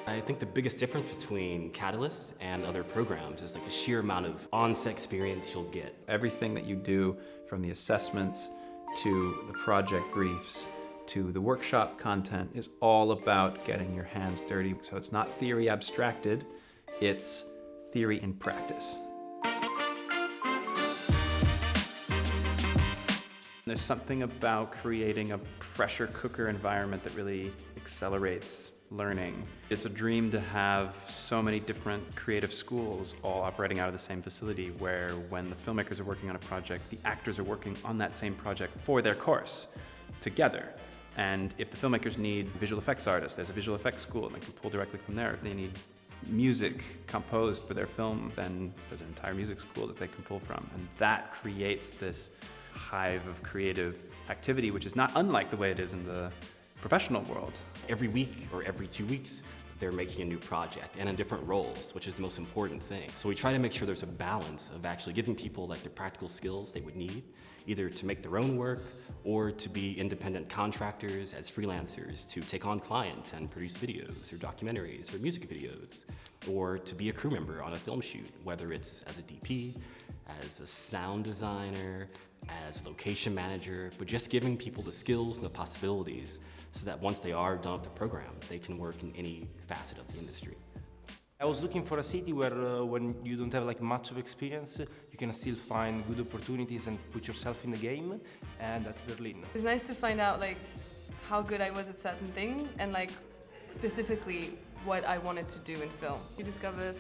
I think the biggest difference between Catalyst and other programs is like the sheer amount of on-set experience you'll get. Everything that you do, from the assessments to the project briefs to the workshop content, is all about getting your hands dirty. So it's not theory abstracted, it's theory in practice. There's something about creating a pressure cooker environment that really accelerates learning. It's a dream to have so many different creative schools all operating out of the same facility, where when the filmmakers are working on a project, the actors are working on that same project for their course together. And if the filmmakers need visual effects artists, there's a visual effects school and they can pull directly from there. If they need music composed for their film, then there's an entire music school that they can pull from. And that creates this hive of creative activity, which is not unlike the way it is in the professional world. Every week or every 2 weeks, they're making a new project and in different roles, which is the most important thing. So we try to make sure there's a balance of actually giving people like the practical skills they would need, either to make their own work or to be independent contractors as freelancers, to take on clients and produce videos or documentaries or music videos, or to be a crew member on a film shoot, whether it's as a DP, as a sound designer, as a location manager, but just giving people the skills and the possibilities so that once they are done with the program, they can work in any facet of the industry. I was looking for a city where when you don't have like much of experience, you can still find good opportunities and put yourself in the game, and that's Berlin. It was nice to find out like how good I was at certain things and like specifically what I wanted to do in film. You discover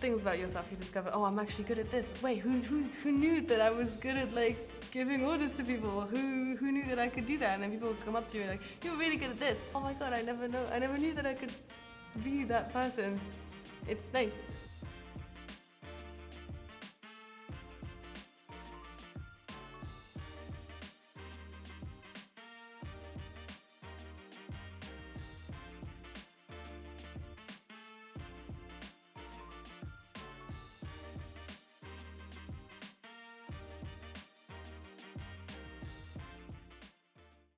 things about yourself. You discover, oh, I'm actually good at this. Wait, who knew that I was good at like giving orders to people? Who knew that I could do that? And then people would come up to you and like, you're really good at this. Oh my God, I never knew that I could be that person. It's nice.